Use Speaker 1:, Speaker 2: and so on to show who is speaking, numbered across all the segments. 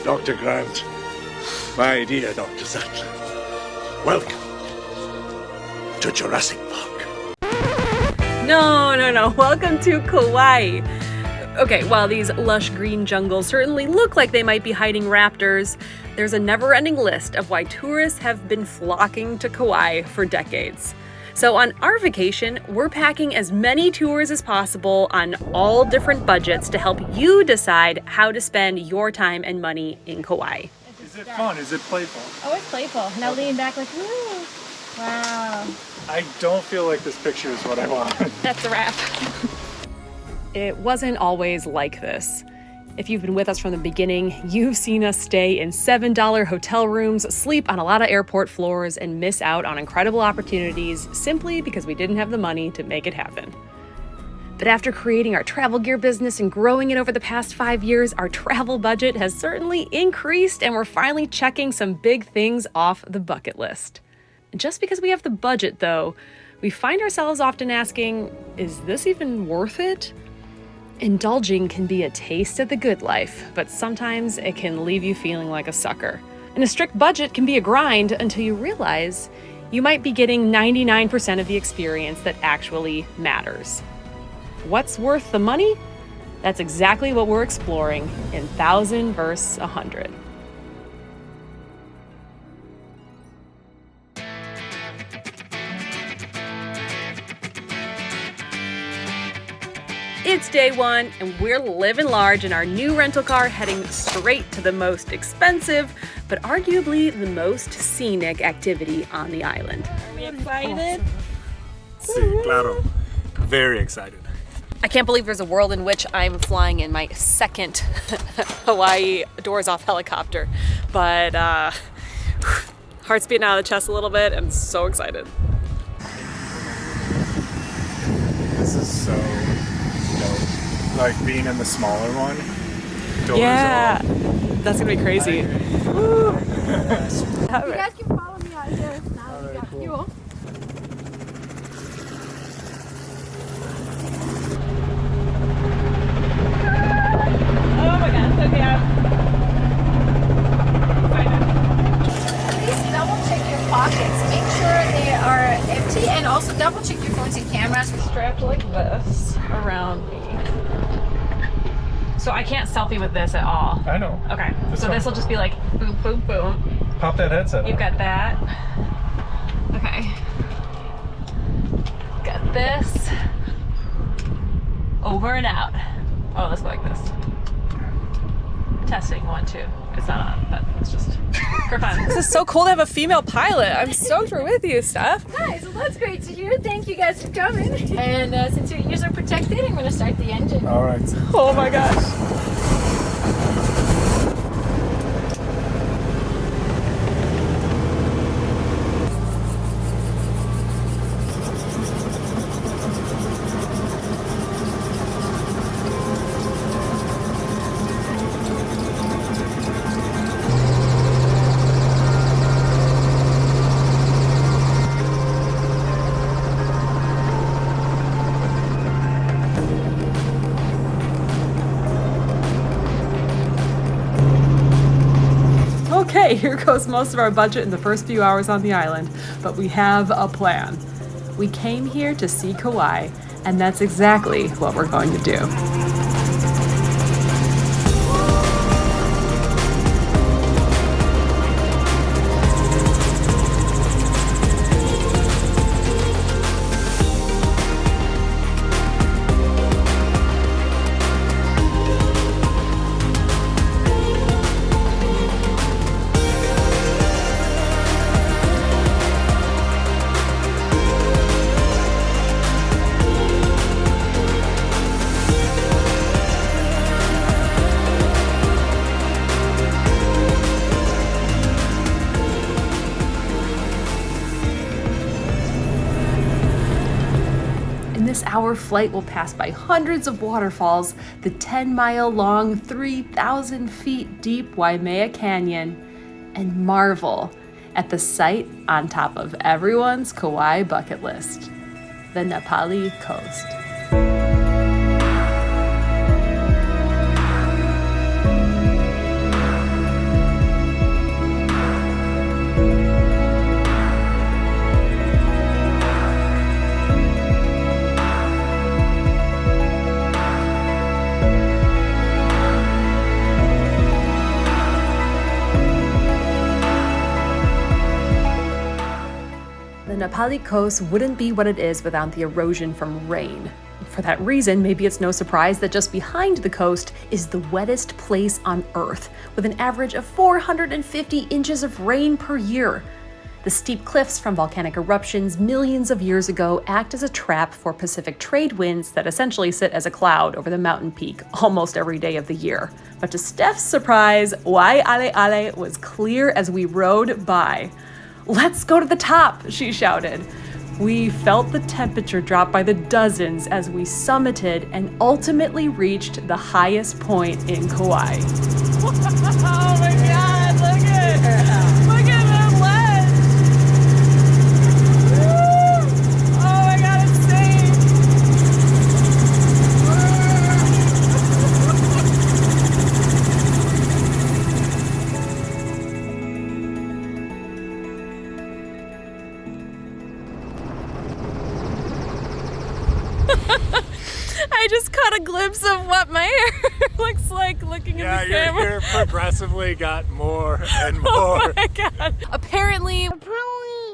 Speaker 1: Dr. Grant, my dear Dr. Sattler, welcome to Jurassic Park.
Speaker 2: No. Welcome to Kauai. Okay, while these lush green jungles certainly look like they might be hiding raptors, there's a never-ending list of why tourists have been flocking to Kauai for decades. So on our vacation, we're packing as many tours as possible on all different budgets to help you decide how to spend your time and money in Kauai.
Speaker 3: Is it fun? Is it playful?
Speaker 4: Oh, it's playful. Now lean back like, woo! Wow.
Speaker 3: I don't feel like this picture is what I want.
Speaker 2: That's a wrap. It wasn't always like this. If you've been with us from the beginning, you've seen us stay in $7 hotel rooms, sleep on a lot of airport floors, and miss out on incredible opportunities simply because we didn't have the money to make it happen. But after creating our travel gear business and growing it over the past 5 years, our travel budget has certainly increased, and we're finally checking some big things off the bucket list. Just because we have the budget, though, we find ourselves often asking, is this even worth it? Indulging can be a taste of the good life, but sometimes it can leave you feeling like a sucker. And a strict budget can be a grind until you realize you might be getting 99% of the experience that actually matters. What's worth the money? That's exactly what we're exploring in 1000 vs. 100. It's day one, and we're living large in our new rental car, heading straight to the most expensive, but arguably the most scenic activity on the island. Are we excited?
Speaker 3: Sí, claro. Very excited.
Speaker 2: I can't believe there's a world in which I'm flying in my second Hawaii Doors-off helicopter, but heart's beating out of the chest a little bit, and so excited.
Speaker 3: This is so dope. Like being in the smaller one. Doors
Speaker 2: Yeah,
Speaker 3: off.
Speaker 2: that's gonna be crazy.
Speaker 4: You guys can follow me out here. Now we got fuel.
Speaker 2: Oh my god, okay.
Speaker 4: Please double check your pockets. Make sure they are empty, and also double check your phones and cameras.
Speaker 2: Strapped like this around me. So I can't selfie with this at all.
Speaker 3: I know.
Speaker 2: Okay,
Speaker 3: That's
Speaker 2: so
Speaker 3: fine.
Speaker 2: this will just be like boom, boom, boom.
Speaker 3: Pop that headset
Speaker 2: You've
Speaker 3: on.
Speaker 2: got that. Okay. Got this. Over and out. Oh, let's go like this. Testing 1, 2. It's not on, but it's just for fun. This is so cool to have a female pilot. I'm stoked we're with you, Steph.
Speaker 4: Nice, well that's great to hear. Thank you guys for coming. And since your ears are protected, I'm going to start the engine.
Speaker 3: All right.
Speaker 2: Oh my gosh. Okay, here goes most of our budget in the first few hours on the island, but we have a plan. We came here to see Kauai, and that's exactly what we're going to do. Our flight will pass by hundreds of waterfalls, the 10-mile-long, 3,000 feet deep Waimea Canyon, and marvel at the sight on top of everyone's Kauai bucket list, the Napali coast. Napali coast wouldn't be what it is without the erosion from rain. For that reason, maybe it's no surprise that just behind the coast is the wettest place on Earth, with an average of 450 inches of rain per year. The steep cliffs from volcanic eruptions millions of years ago act as a trap for Pacific trade winds that essentially sit as a cloud over the mountain peak almost every day of the year. But to Steph's surprise, Waialeale was clear as we rode by. "Let's go to the top," she shouted. We felt the temperature drop by the dozens as we summited and ultimately reached the highest point in Kauai. Oh my God, look at that ledge! Woo! Oh my God, insane! I just caught a glimpse of what my hair looks like looking in the camera.
Speaker 3: Yeah, your hair progressively got more and more.
Speaker 2: Oh my God. Apparently,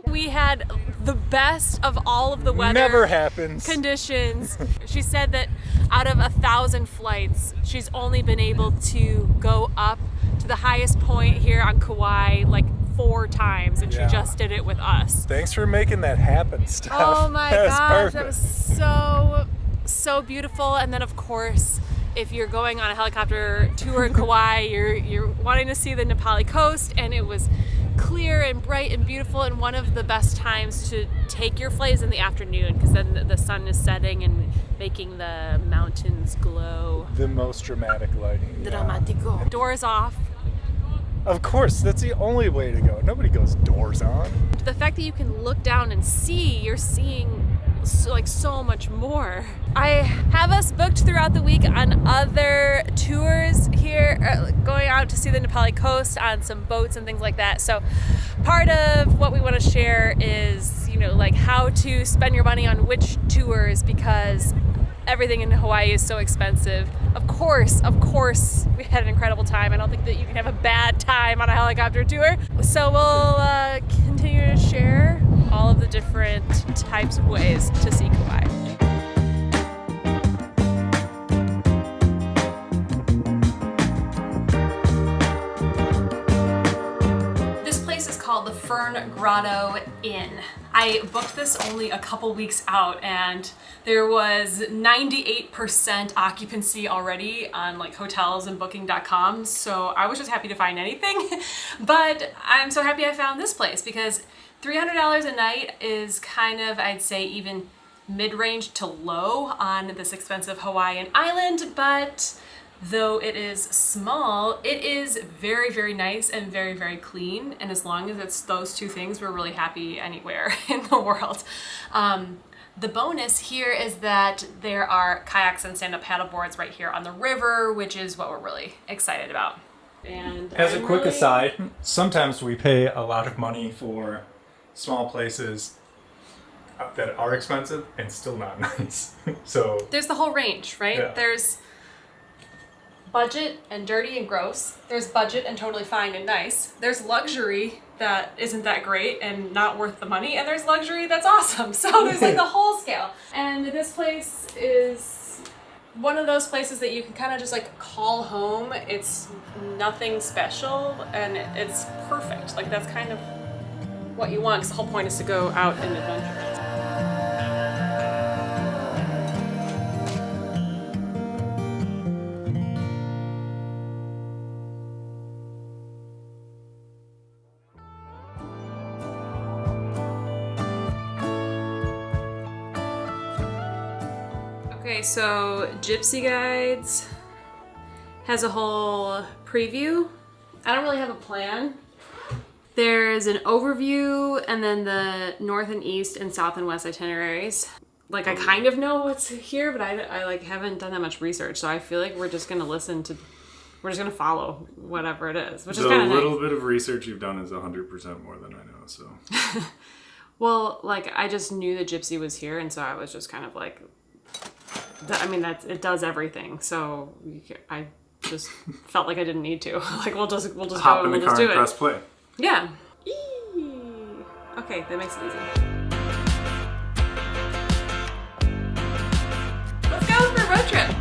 Speaker 2: we had the best of all of the weather
Speaker 3: Never happens.
Speaker 2: conditions. She said that out of 1,000 flights, she's only been able to go up to the highest point here on Kauai like 4 times, and
Speaker 3: Yeah.
Speaker 2: she just did it with us.
Speaker 3: Thanks for making that happen, Steph.
Speaker 2: Oh my
Speaker 3: That was
Speaker 2: gosh,
Speaker 3: perfect.
Speaker 2: that was so beautiful. And then of course, if you're going on a helicopter tour in Kauai, you're wanting to see the Napali coast, and it was clear and bright and beautiful, and one of the best times to take your flight is in the afternoon, because then the sun is setting and making the mountains glow.
Speaker 3: The most dramatic lighting. Yeah.
Speaker 2: Dramatico. Doors off.
Speaker 3: Of course, that's the only way to go. Nobody goes doors on.
Speaker 2: The fact that you can look down and see, you're seeing so much more. I have us booked throughout the week on other tours here, going out to see the Napali coast on some boats and things like that. So part of what we want to share is, like how to spend your money on which tours, because everything in Hawaii is so expensive. Of course, we had an incredible time. I don't think that you can have a bad time on a helicopter tour. So we'll continue to share all of the different types of ways to see Kauai. This place is called the Fern Grotto Inn. I booked this only a couple weeks out, and there was 98% occupancy already on hotels and booking.com, so I was just happy to find anything. But I'm so happy I found this place, because $300 a night is kind of, I'd say, even mid-range to low on this expensive Hawaiian island, but though it is small, it is very, very nice and very, very clean. And as long as it's those two things, we're really happy anywhere in the world. The bonus here is that there are kayaks and stand-up paddleboards right here on the river, which is what we're really excited about. And
Speaker 3: As a quick aside, sometimes we pay a lot of money for small places that are expensive and still not nice. So
Speaker 2: there's the whole range, right?
Speaker 3: Yeah.
Speaker 2: There's budget and dirty and gross. There's budget and totally fine and nice. There's luxury that isn't that great and not worth the money. And there's luxury that's awesome. So there's the whole scale. And this place is one of those places that you can kind of just call home. It's nothing special and it's perfect. That's kind of what you want, because the whole point is to go out and adventure. Okay, so GyPSy Guides has a whole preview. I don't really have a plan. There's an overview and then the north and east and south and west itineraries. I kind of know what's here, but I haven't done that much research, so I feel like we're just gonna we're just gonna follow whatever it is, which is kind of nice.
Speaker 5: The little bit of research you've done is 100% more than I know, so.
Speaker 2: Well, I just knew that GyPSy was here, and so I was just kind of it does everything, so I just felt like I didn't need to. We'll just
Speaker 5: Hop
Speaker 2: go
Speaker 5: in
Speaker 2: and
Speaker 5: the
Speaker 2: we'll just
Speaker 5: car
Speaker 2: do
Speaker 5: and
Speaker 2: it.
Speaker 5: press play.
Speaker 2: Yeah. Okay, that makes it easy. trip.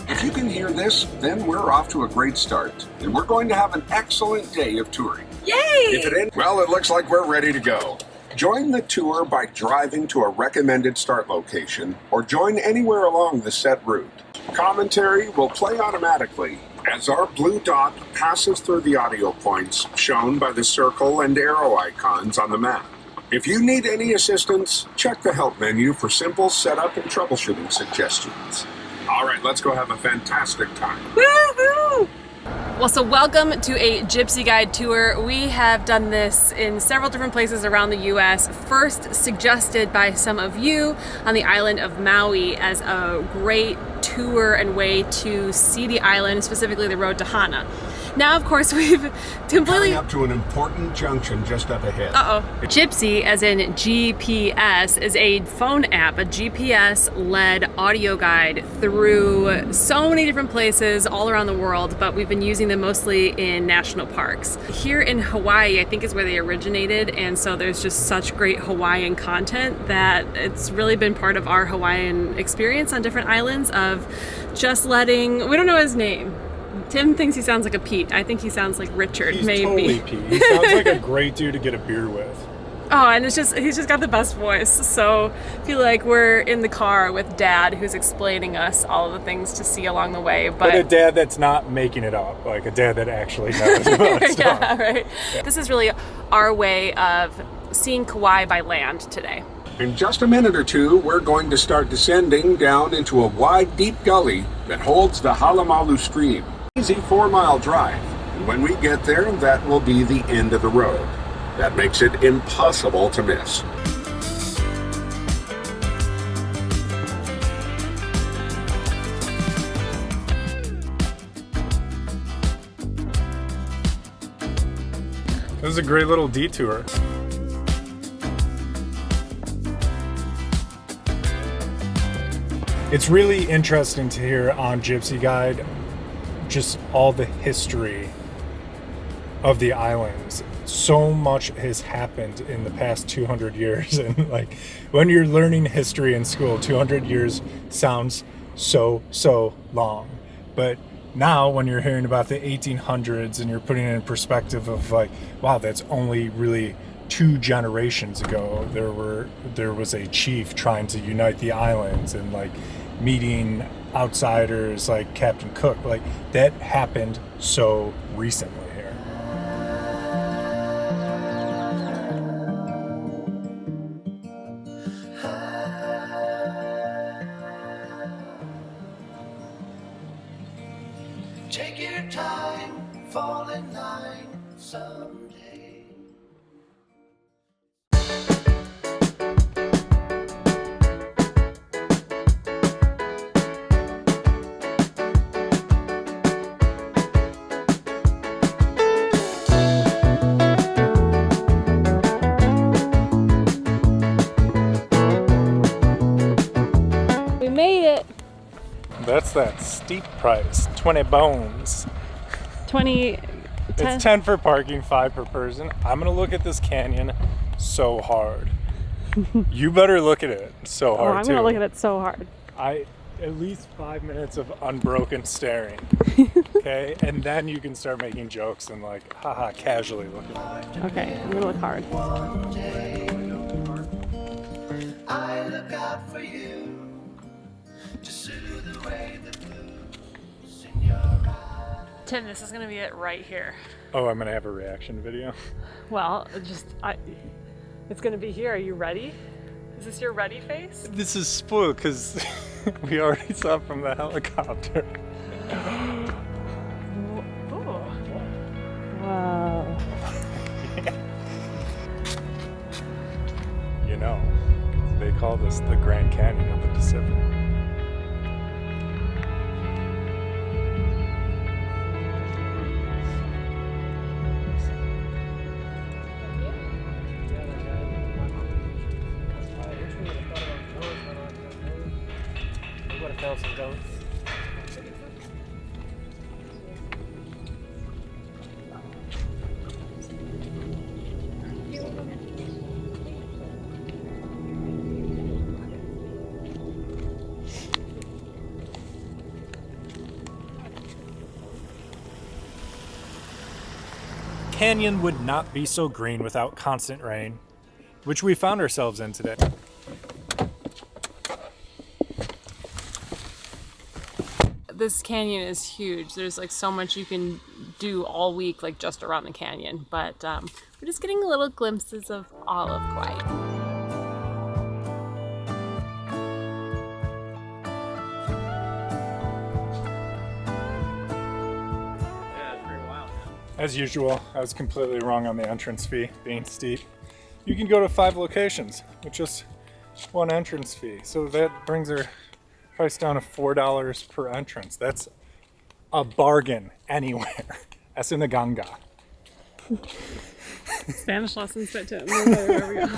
Speaker 6: If you can hear this, then we're off to a great start. And we're going to have an excellent day of touring.
Speaker 2: Yay!
Speaker 6: If it ends, well, it looks like we're ready to go. Join the tour by driving to a recommended start location or join anywhere along the set route. Commentary will play automatically as our blue dot passes through the audio points shown by the circle and arrow icons on the map. If you need any assistance, check the help menu for simple setup and troubleshooting suggestions. All right, let's go have a fantastic time.
Speaker 2: Woohoo! Well, so welcome to a Gypsy Guide tour. We have done this in several different places around the US. First suggested by some of you on the island of Maui as a great tour and way to see the island, specifically the road to Hana. Now, of course, we've completely...
Speaker 6: Coming up to an important junction just up ahead.
Speaker 2: GyPSy, as in GPS, is a phone app, a GPS-led audio guide through so many different places all around the world, but we've been using them mostly in national parks. Here in Hawaii, I think is where they originated, and so there's just such great Hawaiian content that it's really been part of our Hawaiian experience on different islands of just letting... We don't know his name. Tim thinks he sounds like a Pete. I think he sounds like Richard,
Speaker 3: He's
Speaker 2: maybe.
Speaker 3: Totally Pete. He sounds like a great dude to get a beer with.
Speaker 2: Oh, and he's just got the best voice. So I feel like we're in the car with Dad, who's explaining us all of the things to see along the way.
Speaker 3: But a dad that's not making it up, like a dad that actually knows about stuff.
Speaker 2: Yeah, right. Yeah. This is really our way of seeing Kauai by land today.
Speaker 6: In just a minute or two, we're going to start descending down into a wide, deep gully that holds the Halamalu stream. Easy 4-mile drive, and when we get there, that will be the end of the road. That makes it impossible to miss.
Speaker 3: This is a great little detour. It's really interesting to hear on Gypsy Guide just all the history of the islands. So much has happened in the past 200 years, and like when you're learning history in school, 200 years sounds so long, but now when you're hearing about the 1800s and you're putting it in perspective of like, wow, that's only really 2 generations ago. There was a chief trying to unite the islands and like meeting outsiders like Captain Cook. Like that happened so recently here.
Speaker 7: Take your time, fall in line someday.
Speaker 2: We made it.
Speaker 3: That's that steep price, 20 bones.
Speaker 2: 20.
Speaker 3: It's 10 for parking, 5 per person. I'm gonna look at this canyon so hard. You better look at it so hard
Speaker 2: I'm
Speaker 3: too.
Speaker 2: gonna look at it so hard.
Speaker 3: At least 5 minutes of unbroken staring. Okay, and then you can start making jokes and like, haha, casually looking at it.
Speaker 2: Okay, I'm gonna look hard.
Speaker 7: One day, I look out for you to soothe away the blues in your eyes.
Speaker 2: Tim, this is gonna be it right here.
Speaker 3: Oh, I'm gonna have a reaction video.
Speaker 2: Well, it's gonna be here. Are you ready? Is this your ready face?
Speaker 3: This is spoiled because we already saw it from the helicopter.
Speaker 2: Ooh. Wow.
Speaker 3: You know, they call this the Grand Canyon of the Pacific. canyon would not be so green without constant rain, which we found ourselves in today.
Speaker 2: This canyon is huge. There's like so much you can do all week, like just around the canyon. But we're just getting little glimpses of all of Kauai.
Speaker 3: As usual, I was completely wrong on the entrance fee being steep. You can go to 5 locations with just 1 entrance fee. So that brings our price down to $4 per entrance. That's a bargain anywhere. As in the Ganga.
Speaker 2: Spanish lessons at 10. There we go.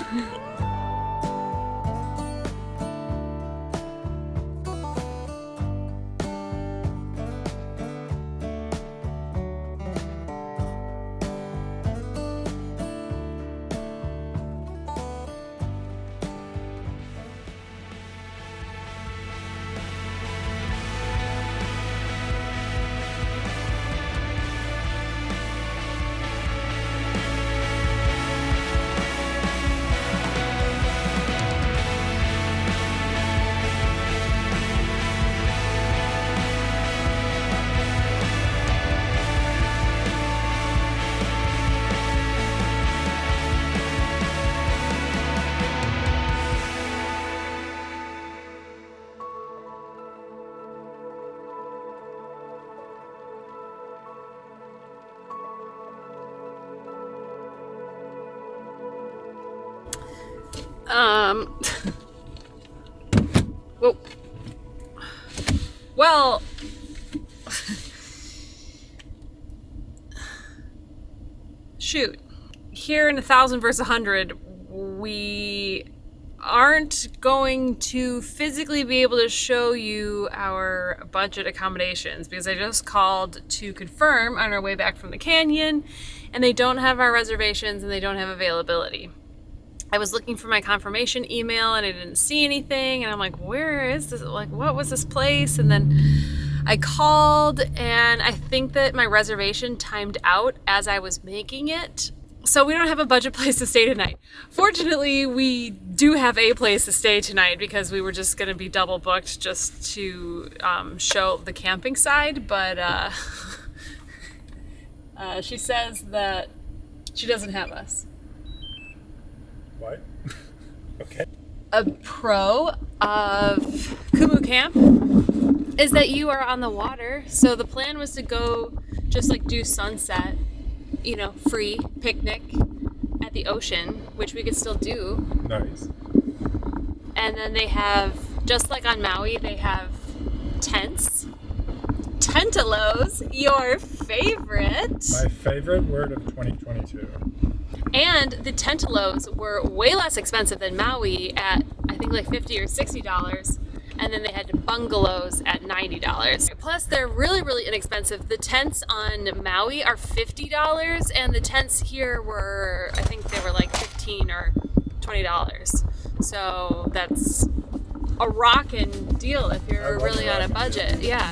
Speaker 2: Whoa. Well, shoot. Here in 1,000 versus 100, we aren't going to physically be able to show you our budget accommodations because I just called to confirm on our way back from the canyon, and they don't have our reservations and they don't have availability. I was looking for my confirmation email and I didn't see anything, and I'm like, where is this? Like, what was this place? And then I called, and I think that my reservation timed out as I was making it. So we don't have a budget place to stay tonight. Fortunately, we do have a place to stay tonight because we were just gonna be double booked just to show the camping side, but she says that she doesn't have us.
Speaker 3: What? Okay.
Speaker 2: A pro of Kumu Camp is that you are on the water. So the plan was to go just like do sunset, you know, free picnic at the ocean, which we could still do.
Speaker 3: Nice.
Speaker 2: And then they have, just like on Maui, they have tents. Tentalos, your favorite.
Speaker 3: My favorite word of 2022.
Speaker 2: And the tentalos were way less expensive than Maui at, I think, like $50 or $60. And then they had bungalows at $90. Plus, they're really, really inexpensive. The tents on Maui are $50, and the tents here were, I think they were like $15 or $20. So that's a rockin' deal if you're really on a budget. Yeah.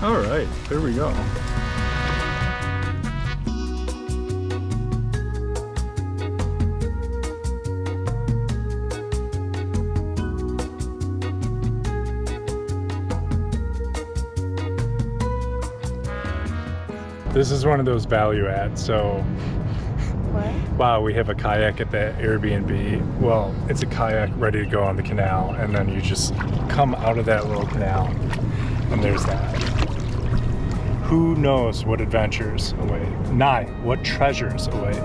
Speaker 3: All right, there we go. This is one of those value adds, so wow, we have a kayak at the Airbnb. Well, it's a kayak ready to go on the canal, and then you just come out of that little canal, and there's that. Who knows what adventures await? Nigh, what treasures await?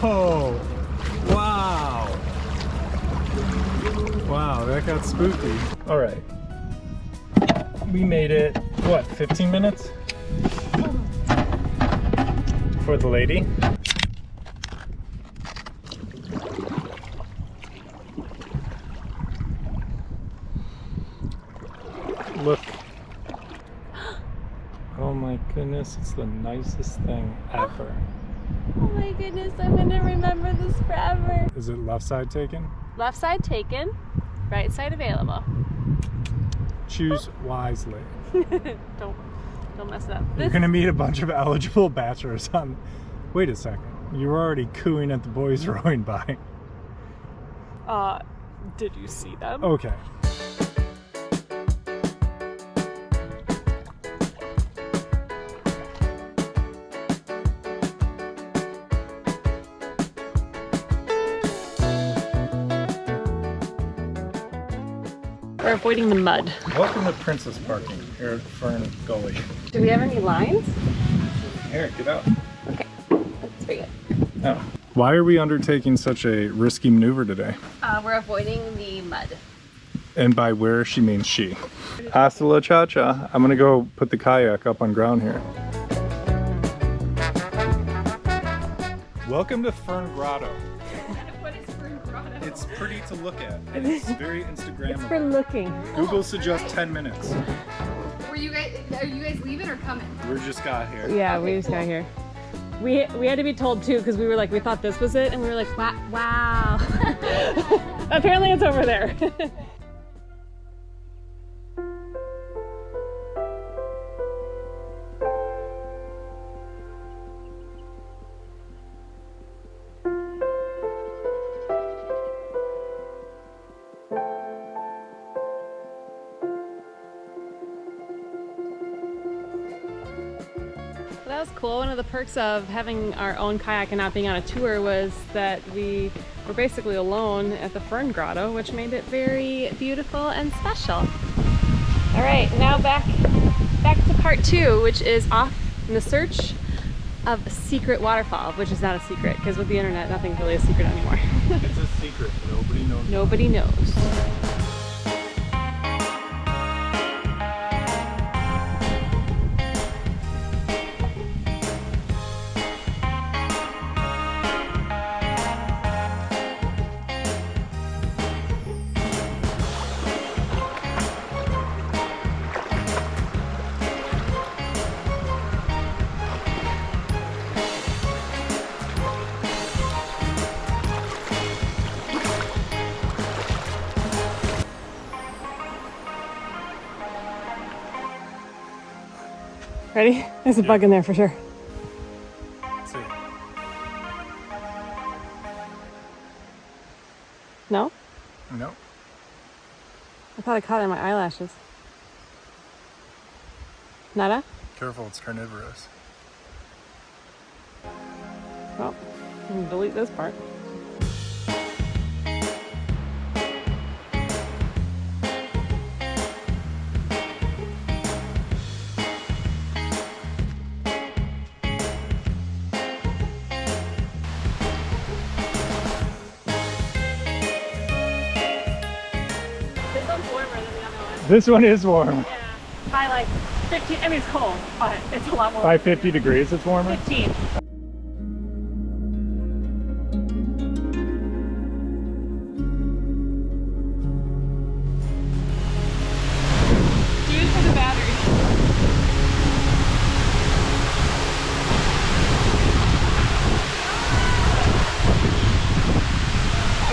Speaker 3: Whoa! Wow! Wow, that got spooky. All right. We made it, what, 15 minutes? For the lady. Look. Oh my goodness, it's the nicest thing ever.
Speaker 2: Oh my goodness, I'm gonna remember this forever.
Speaker 3: Is it left side taken?
Speaker 2: Left side taken, right side available.
Speaker 3: Choose wisely.
Speaker 2: Don't mess it up.
Speaker 3: You're gonna meet a bunch of eligible bachelors on... Wait a second. You were already cooing at the boys rowing by.
Speaker 2: Did you see them?
Speaker 3: Okay.
Speaker 2: We're avoiding the mud.
Speaker 3: Welcome to Princess Parking here at Fern Gully.
Speaker 2: Do we have any lines?
Speaker 3: Here, get out.
Speaker 2: Okay, that's very good.
Speaker 3: Oh. Why are we undertaking such a risky maneuver today?
Speaker 2: We're avoiding the mud.
Speaker 3: And by where, she means she. Hasta la cha-cha. I'm gonna go put the kayak up on ground here. Welcome to Fern Grotto.
Speaker 2: What is Fern Grotto?
Speaker 3: It's pretty to look at, and it's very Instagrammable.
Speaker 2: It's for looking.
Speaker 3: Google suggests 10 minutes.
Speaker 8: Are you guys leaving or coming?
Speaker 3: We just got here.
Speaker 2: Yeah, we just got here. We had to be told too, because we were like, we thought this was it, and we were like, wow. Apparently it's over there. That was cool. One of the perks of having our own kayak and not being on a tour was that we were basically alone at the Fern Grotto, which made it very beautiful and special. All right, now back to part 2, which is off in the search of a secret waterfall, which is not a secret because with the internet, nothing's really a secret anymore.
Speaker 3: It's a secret. Nobody knows.
Speaker 2: Nobody knows. Ready? There's a bug in there for sure.
Speaker 3: Let's see.
Speaker 2: No?
Speaker 3: No.
Speaker 2: I thought I caught it in my eyelashes. Nada?
Speaker 3: Careful, it's carnivorous.
Speaker 2: Well, I can delete this part.
Speaker 3: This one is warm.
Speaker 2: Yeah, by like 15, I mean it's cold, but it's a lot more.
Speaker 3: By 50 degrees it's warmer?
Speaker 2: 15. Use for the battery.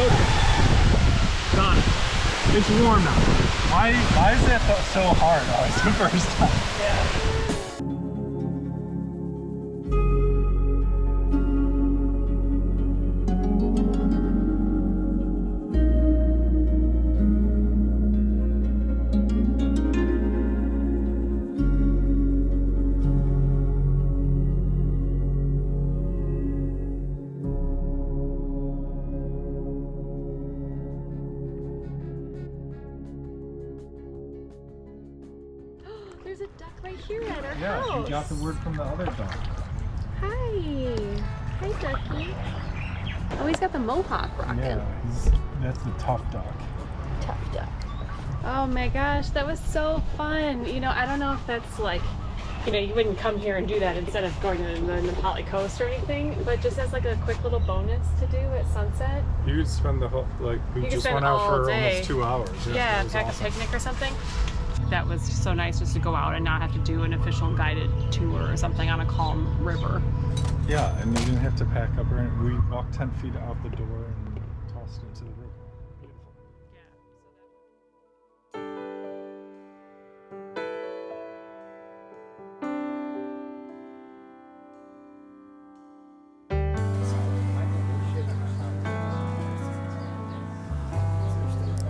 Speaker 3: Okay. Done. It's warm now. Why is that so hard? Oh, it's the first time.
Speaker 2: There's a duck right here at our
Speaker 3: Yeah,
Speaker 2: house.
Speaker 3: she got the word from the other dog.
Speaker 2: Hi. Hi, ducky. Oh, he's got the mohawk rocking.
Speaker 3: Yeah, that's the tough duck.
Speaker 2: Tough duck. Oh my gosh, that was so fun. You know, I don't know if that's like, you know, you wouldn't come here and do that instead of going to the Napali coast or anything, but just as like a quick little bonus to do at sunset.
Speaker 3: You could spend the whole, like, we
Speaker 2: You could
Speaker 3: just
Speaker 2: spend
Speaker 3: went out
Speaker 2: all
Speaker 3: for
Speaker 2: day.
Speaker 3: almost 2 hours.
Speaker 2: Yeah,
Speaker 3: it was
Speaker 2: pack
Speaker 3: awesome.
Speaker 2: a picnic or something. That was so nice just to go out and not have to do an official guided tour or something on a calm river.
Speaker 3: Yeah, and you didn't have to pack up or anything. We walked 10 feet out the door and tossed into the river. Beautiful.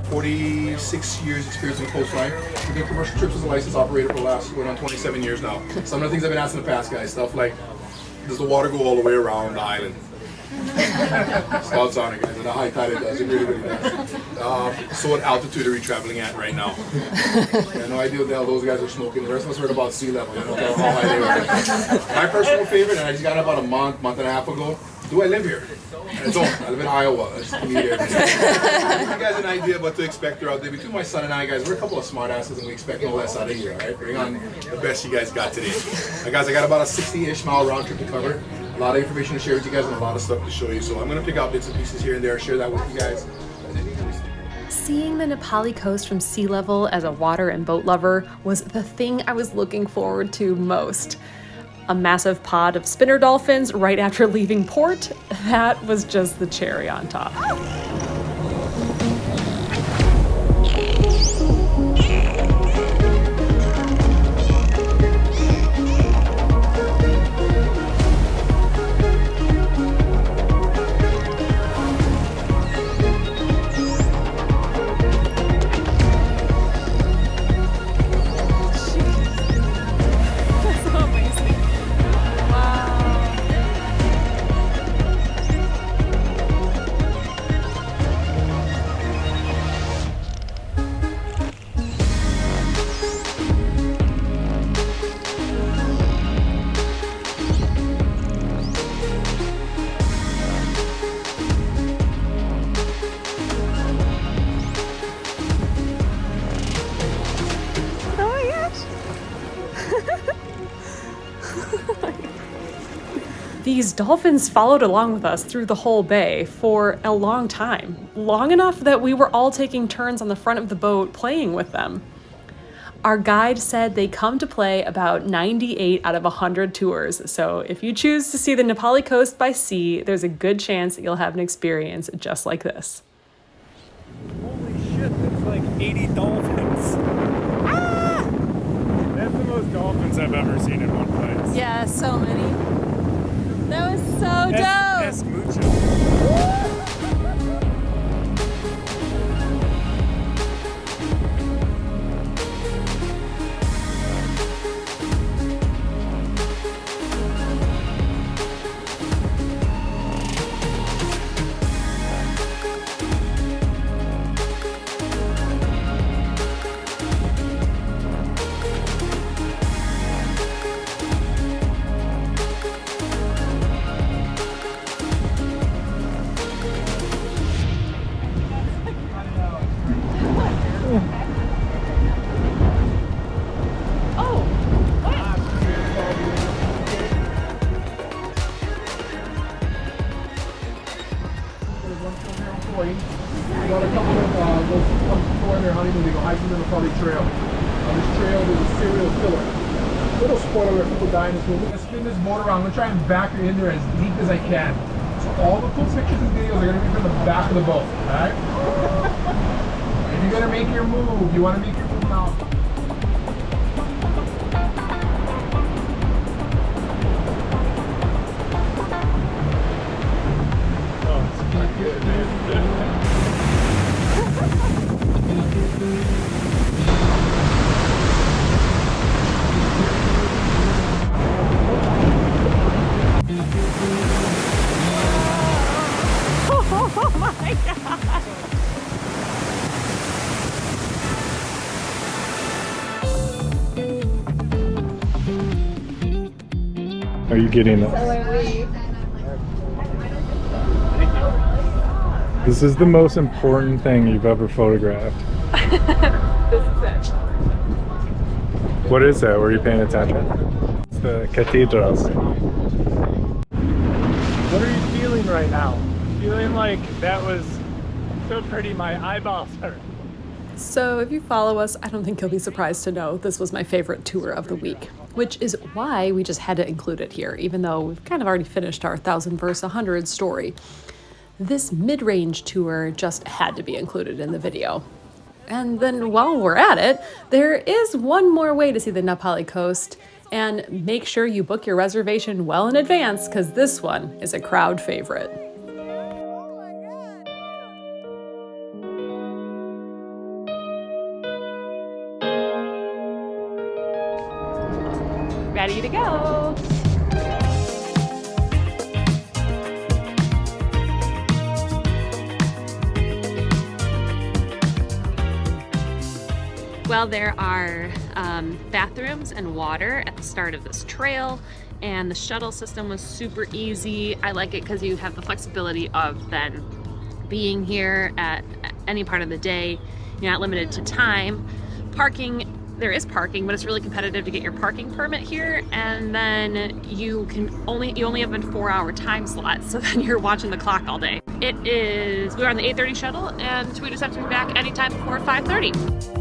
Speaker 9: 46 years experience on the coastline. We've been commercial trips as a licensed operator for the last going on 27 years now. Some of the things I've been asked in the past, guys, stuff like, does the water go all the way around the island? Scouts on it, guys. At a high tide it does. It really, really does. So what altitude are we traveling at right now? I have no idea what the hell those guys are smoking. The rest of us heard about sea level. You know how high they were. My personal favorite, and I just got it about a month and a half ago. Do I live here? I don't. I live in Iowa. I just commute here. Give you guys an idea of what to expect throughout the day. Between my son and I, guys, we're a couple of smart asses and we expect no less out of here, all right? Bring on the best you guys got today. Guys, I got about a 60-ish mile round trip to cover. A lot of information to share with you guys and a lot of stuff to show you. So I'm going to pick out bits and pieces here and there, share that with you guys.
Speaker 2: Seeing the Napali coast from sea level as a water and boat lover was the thing I was looking forward to most. A massive pod of spinner dolphins right after leaving port, that was just the cherry on top. These dolphins followed along with us through the whole bay for a long time, long enough that we were all taking turns on the front of the boat playing with them. Our guide said they come to play about 98 out of 100 tours, so if you choose to see the Napali coast by sea, there's a good chance that you'll have an experience just like this.
Speaker 3: Holy shit, that's like 80 dolphins. Ah! That's the most dolphins I've ever seen in one place.
Speaker 2: Yeah, so many. That was so dope.
Speaker 3: That's mucho.
Speaker 9: We got a couple of those come before their honeymoon, they go hiking the Napali Trail. On this trail, there's a serial killer. Little spoiler if people die in this movie. I'm gonna spin this boat around. I'm gonna try and back her in there as deep as I can. So all the cool pictures and videos are gonna be from the back of the boat, alright? If you're gonna make your move, you wanna make your move now.
Speaker 2: Oh my god!
Speaker 3: Are you getting it?
Speaker 8: So are we.
Speaker 3: This is the most important thing you've ever photographed.
Speaker 2: This is it.
Speaker 3: What is that? Were you paying attention? It's the cathedrals. What are you feeling right now? Feeling like that was so pretty my eyeballs hurt.
Speaker 2: So if you follow us, I don't think you'll be surprised to know this was my favorite tour of the week, which is why we just had to include it here, even though we've kind of already finished our 1,000 verse 100 story. This mid-range tour just had to be included in the video. And then while we're at it, there is one more way to see the Napali coast, and make sure you book your reservation well in advance because this one is a crowd favorite. Ready to go. Well, there are bathrooms and water at the start of this trail, and the shuttle system was super easy. I like it because you have the flexibility of then being here at any part of the day. You're not limited to time. Parking, there is parking, but it's really competitive to get your parking permit here, and then you only have a 4-hour time slot, so then you're watching the clock all day. We're on the 8:30 shuttle, and we just have to be back anytime before 5:30.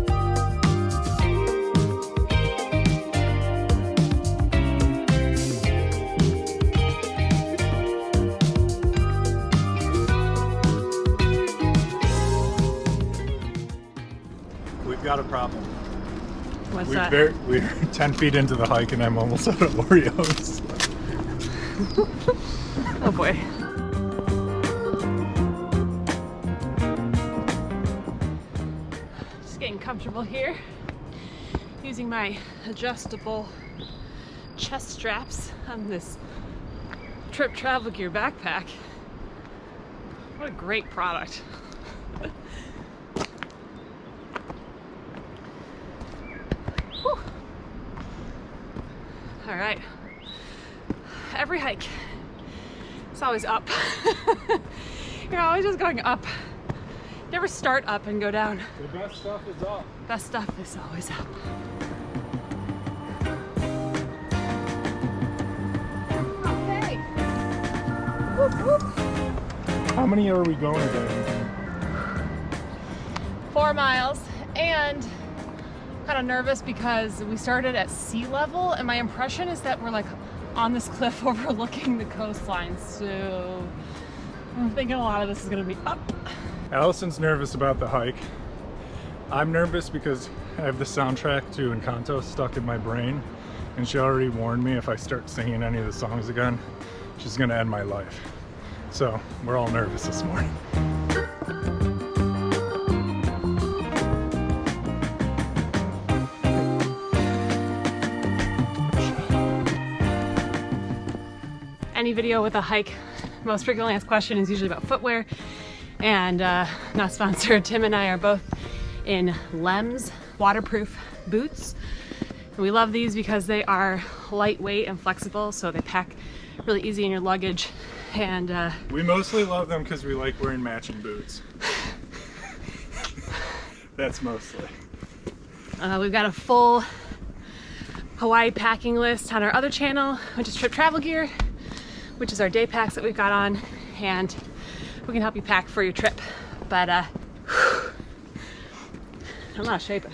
Speaker 3: Got a problem.
Speaker 2: What's
Speaker 3: We're
Speaker 2: that?
Speaker 3: We're 10 feet into the hike and I'm almost out of Oreos.
Speaker 2: Oh boy. Just getting comfortable here, using my adjustable chest straps on this Trip Travel Gear backpack. What a great product. All right, every hike, it's always up. You're always just going up. Never start up and go down.
Speaker 3: The best stuff is up.
Speaker 2: Best stuff is always up. Okay. Whoop, whoop.
Speaker 3: How many are we going today?
Speaker 2: 4 miles, and kind of nervous because we started at sea level, and my impression is that we're like on this cliff overlooking the coastline, so I'm thinking a lot of this is gonna be up.
Speaker 3: Allison's nervous about the hike. I'm nervous because I have the soundtrack to Encanto stuck in my brain, and she already warned me if I start singing any of the songs again, she's gonna end my life. So we're all nervous this morning.
Speaker 2: Any video with a hike, most frequently asked question is usually about footwear, and not sponsored. Tim and I are both in Lems waterproof boots. And we love these because they are lightweight and flexible, so they pack really easy in your luggage. And
Speaker 3: we mostly love them because we like wearing matching boots. That's mostly.
Speaker 2: We've got a full Hawaii packing list on our other channel, which is Trip Travel Gear, which is our day packs that we've got on, and we can help you pack for your trip. But I'm not shaping.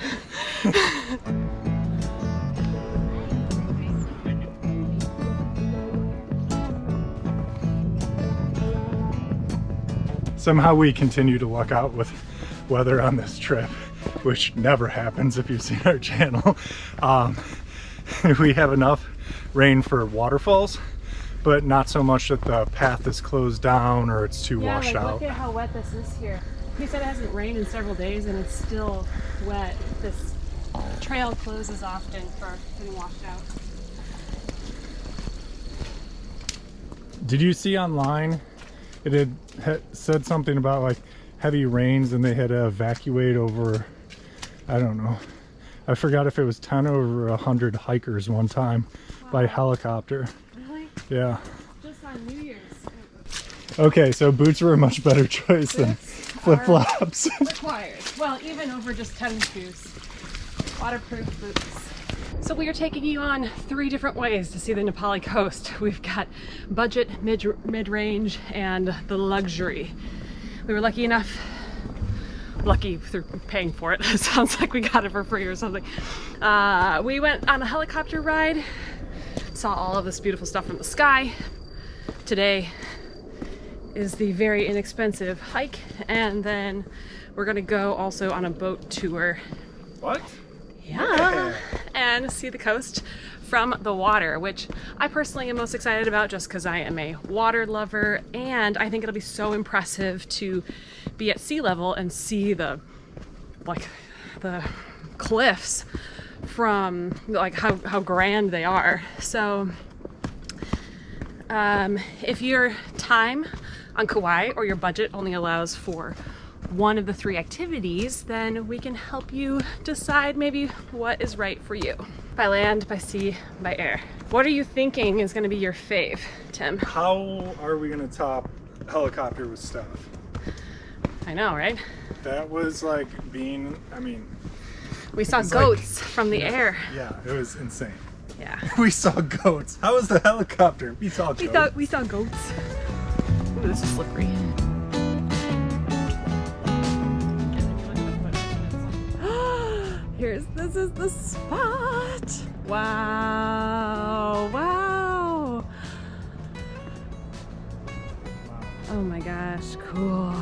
Speaker 3: Somehow we continue to luck out with weather on this trip, which never happens if you've seen our channel. We have enough rain for waterfalls, but not so much that the path is closed down or it's too washed out.
Speaker 2: Look at how wet this is here. He said it hasn't rained in several days and it's still wet. This trail closes often for getting washed out.
Speaker 3: Did you see online? It had said something about like heavy rains and they had to evacuate over, I don't know. I forgot if it was 10 over 100 hikers one time by helicopter.
Speaker 2: Really?
Speaker 3: Yeah.
Speaker 2: Just on New Year's.
Speaker 3: Okay, so boots were a much better choice than flip-flops.
Speaker 2: Required. Well, even over just tennis shoes. Waterproof boots. So we are taking you on 3 different ways to see the Napali coast. We've got budget, mid-range, and the luxury. We were lucky enough, lucky through paying for it. It sounds like we got it for free or something. We went on a helicopter ride, saw all of this beautiful stuff from the sky. Today is the very inexpensive hike, and then we're gonna go also on a boat tour.
Speaker 3: What?
Speaker 2: Yeah, and see the coast from the water, which I personally am most excited about just because I am a water lover, and I think it'll be so impressive to be at sea level and see the cliffs from like how grand they are. So if your time on Kauai or your budget only allows for one of the 3 activities, then we can help you decide maybe what is right for you. By land, by sea, by air. What are you thinking is going to be your fave, Tim?
Speaker 3: How are we gonna top helicopter with stuff?
Speaker 2: I know, right?
Speaker 3: That was like being,
Speaker 2: We saw
Speaker 3: It's
Speaker 2: goats from the air.
Speaker 3: yeah, it was insane.
Speaker 2: Yeah.
Speaker 3: We saw goats. How was the helicopter? We saw goats.
Speaker 2: We saw goats. Ooh, this is slippery. This is the spot. Wow, wow. Oh my gosh, cool.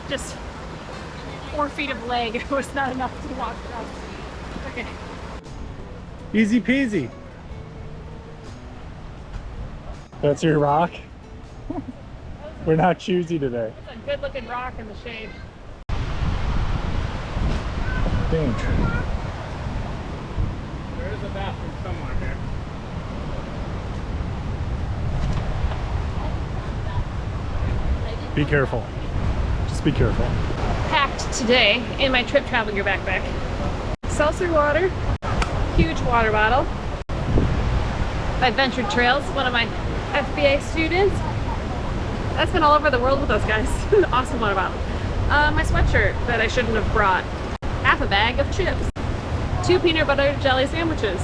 Speaker 2: Just 4 feet of leg was not enough to walk up. Okay.
Speaker 3: Easy peasy. That's your rock? We're not choosy today.
Speaker 2: It's a good looking rock in the shade.
Speaker 3: Dang.
Speaker 5: There is a bathroom somewhere here.
Speaker 3: Be careful. Just be careful.
Speaker 2: Packed today in my trip travel gear backpack. Seltzer water, huge water bottle. Adventure Trails, one of my FBA students. That's been all over the world with those guys. Awesome water bottle. My sweatshirt that I shouldn't have brought. Half a bag of chips. 2 peanut butter jelly sandwiches.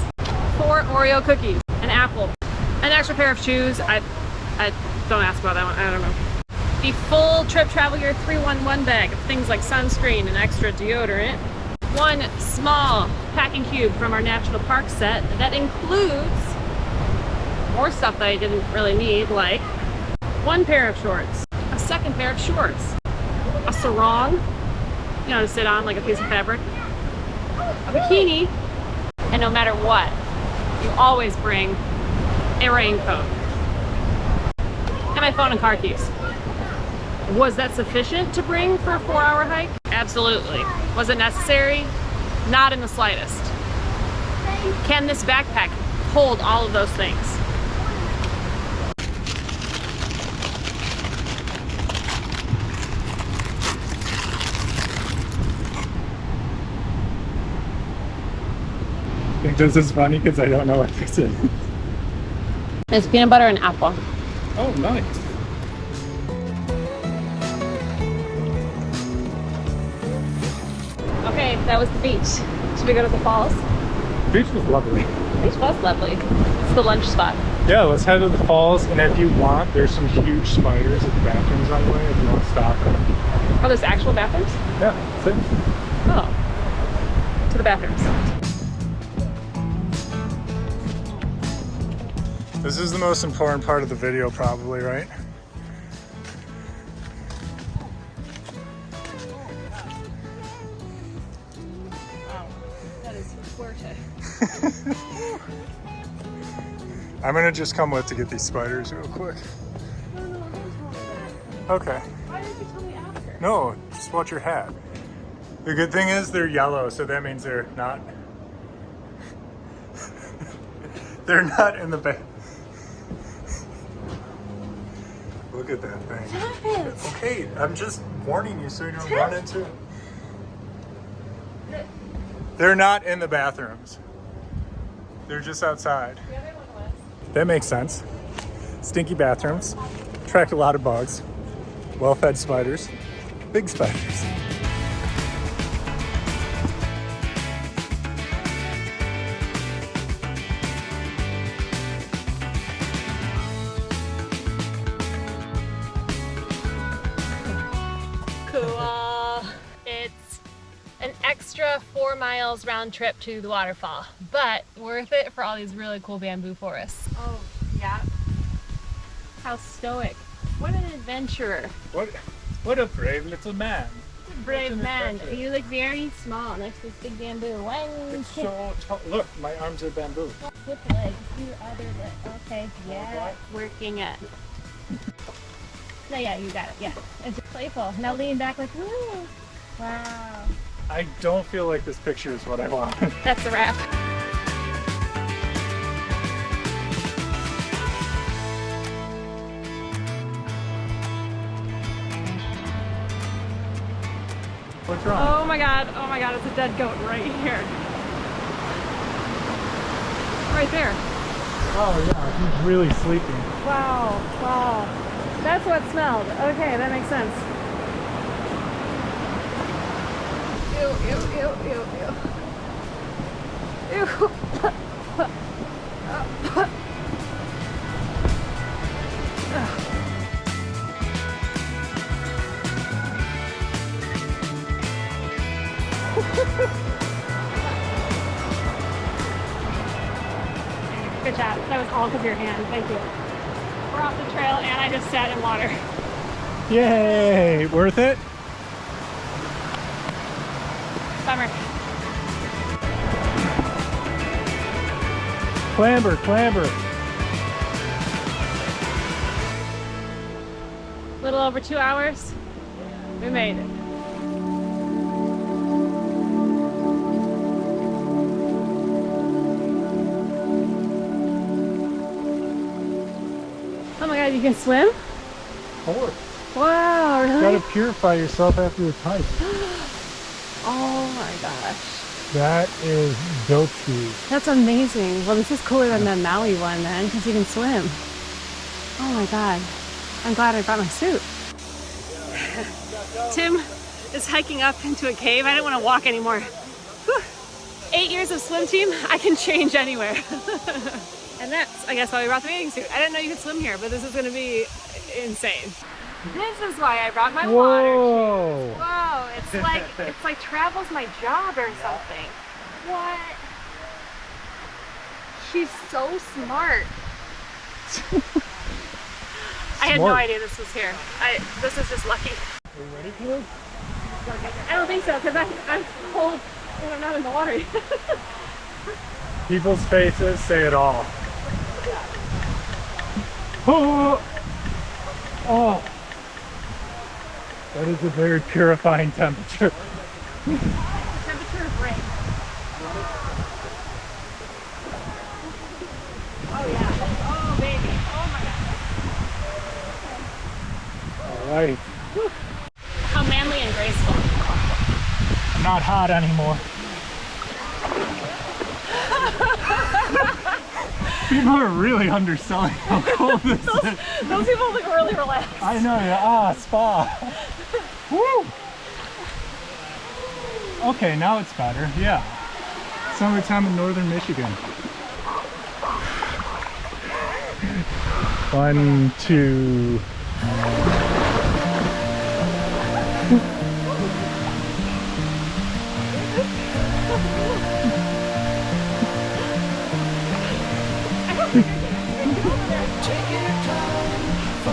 Speaker 2: 4 Oreo cookies. An apple. An extra pair of shoes. I don't ask about that one. I don't know. The full trip travel gear 311 bag of things like sunscreen and extra deodorant. 1 small packing cube from our national park set that includes more stuff that I didn't really need, like 1 pair of shorts, a 2nd pair of shorts, a sarong, you know, to sit on like a piece of fabric, a bikini, and no matter what, you always bring a raincoat, and my phone and car keys. Was that sufficient to bring for a 4-hour hike? Absolutely. Was it necessary? Not in the slightest. Can this backpack hold all of those things?
Speaker 3: I think this is funny because I don't know what this is.
Speaker 2: It's peanut butter and apple.
Speaker 3: Oh, nice.
Speaker 2: Okay, that was the beach. Should we go to the falls?
Speaker 3: Beach was lovely.
Speaker 2: The beach was lovely. It's the lunch spot.
Speaker 3: Yeah, let's head to the falls, and if you want, there's some huge spiders at the bathrooms on the way if you want to stop them.
Speaker 2: Oh, there's actual bathrooms?
Speaker 3: Yeah, see?
Speaker 2: Oh. To the bathrooms.
Speaker 3: This is the most important part of the video probably, right?
Speaker 2: Wow, that is fuerte.
Speaker 3: I'm gonna just come with to get these spiders real quick. Okay.
Speaker 2: Why didn't you tell me after?
Speaker 3: No, just watch your hat. The good thing is they're yellow, so that means they're not They're not in the back. Look at that thing.
Speaker 2: Stop it.
Speaker 3: Okay, I'm just warning you so you don't run into it. They're not in the bathrooms. They're just outside.
Speaker 2: The other one was.
Speaker 3: That makes sense. Stinky bathrooms. Attract a lot of bugs. Well-fed spiders. Big spiders.
Speaker 2: Cool. It's an extra 4 miles round trip to the waterfall, but worth it for all these really cool bamboo forests. Oh, yeah. How stoic. What an adventurer.
Speaker 3: What a brave little man.
Speaker 2: Brave man. You look very small next to this big bamboo. One
Speaker 3: It's so tall. Look, my arms are bamboo.
Speaker 2: flip leg, your other leg. Okay, yeah. Working it. No, yeah, you got it. Yeah. It's just playful. Now lean back like, woo. Wow.
Speaker 3: I don't feel like this picture is what I want.
Speaker 2: That's a wrap.
Speaker 3: What's wrong?
Speaker 2: Oh my god, it's a dead goat right here. Right there.
Speaker 3: Oh yeah, he's really sleeping.
Speaker 2: Wow, wow. That's what smelled. Okay, that makes sense. Ew, ew, ew, ew, ew. Ew. Good job. That was all because of your hand. Thank you. We're off the trail and I just sat in water.
Speaker 3: Yay! Worth it?
Speaker 2: Bummer.
Speaker 3: Clamber, clamber.
Speaker 2: A little over 2 hours. We made it. Oh my god, you can swim?
Speaker 3: Of course.
Speaker 2: Wow,
Speaker 3: You
Speaker 2: really?
Speaker 3: gotta purify yourself after your hike.
Speaker 2: Oh my gosh.
Speaker 3: That is dope ski.
Speaker 2: That's amazing. Well, this is cooler than the Maui one then, because you can swim. Oh my god. I'm glad I brought my suit. Tim is hiking up into a cave. I didn't want to walk anymore. Whew. 8 years of swim team, I can change anywhere. And that's, I guess, why we brought the bathing suit. I didn't know you could swim here, but this is going to be insane. This is why I brought my water
Speaker 3: Whoa!
Speaker 2: shoes. Whoa, it's like travel's my job or something. What? She's so smart. I had no
Speaker 3: Smart.
Speaker 2: idea this was here. This is just lucky.
Speaker 3: Are you ready for it?
Speaker 2: I don't think so, because I'm cold and I'm not in the water.
Speaker 3: People's faces say it all. Oh! Oh! That is a very purifying temperature.
Speaker 2: Temperature of rain. Oh yeah. Oh baby. Oh my god.
Speaker 3: Alright.
Speaker 2: How manly and graceful.
Speaker 3: I'm not hot anymore. People are really underselling how cold this is.
Speaker 2: Those people look really relaxed.
Speaker 3: I know, yeah. Ah, spa. Woo! Okay, now it's better. Yeah. Summertime in northern Michigan. 1, 2.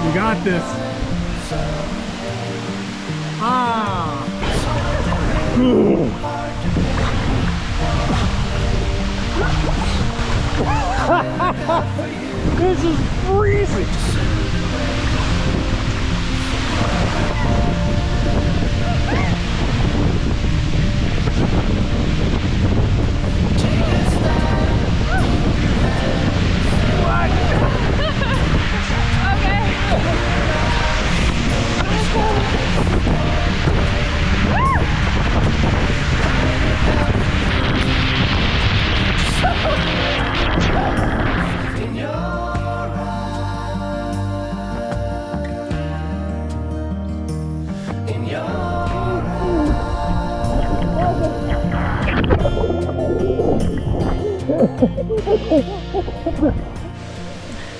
Speaker 3: You got this. Ah. Ooh. This is freezing.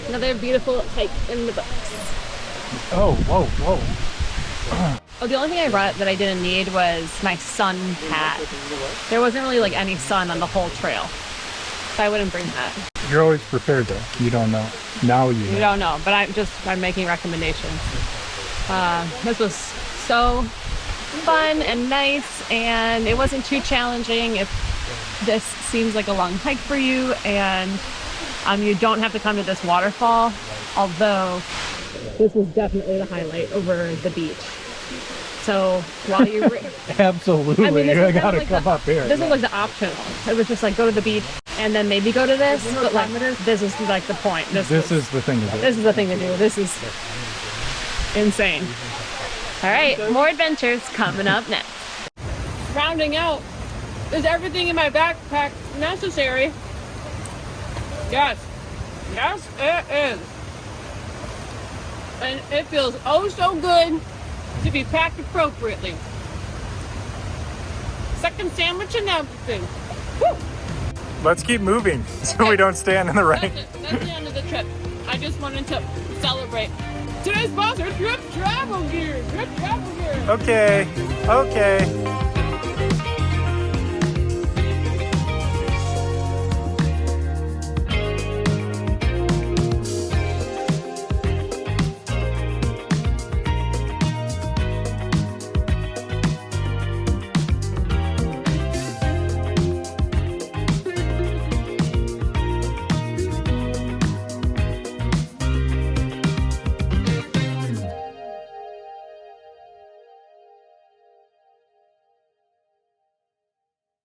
Speaker 2: Another beautiful hike in the books.
Speaker 3: Oh, whoa, whoa.
Speaker 2: Oh, the only thing I brought that I didn't need was my sun hat. There wasn't really like any sun on the whole trail, so I wouldn't bring that.
Speaker 3: You're always prepared though. You don't know. Now you know.
Speaker 2: You don't know, but I'm making recommendations. This was so fun and nice, and it wasn't too challenging. If this seems like a long hike for you, and you don't have to come to this waterfall, although this was definitely the highlight over the beach. So while you were,
Speaker 3: Absolutely,
Speaker 2: I mean,
Speaker 3: you
Speaker 2: this
Speaker 3: gotta
Speaker 2: like
Speaker 3: come up here.
Speaker 2: This is like the optional. It was just like go to the beach and then maybe go to this, but like this is like the point.
Speaker 3: This is the thing to do.
Speaker 2: This is the thing to do. This is insane. All right, more adventures coming up next. Rounding out, is everything in my backpack necessary? Yes. Yes, it is. And it feels oh so good to be packed appropriately. Second sandwich and everything. Woo!
Speaker 3: Let's keep moving so we don't stand in the rain.
Speaker 2: That's it. That's the end of the trip. I just wanted to celebrate. Today's sponsor, Trip Travel Gear. Trip Travel Gear.
Speaker 3: Okay, okay.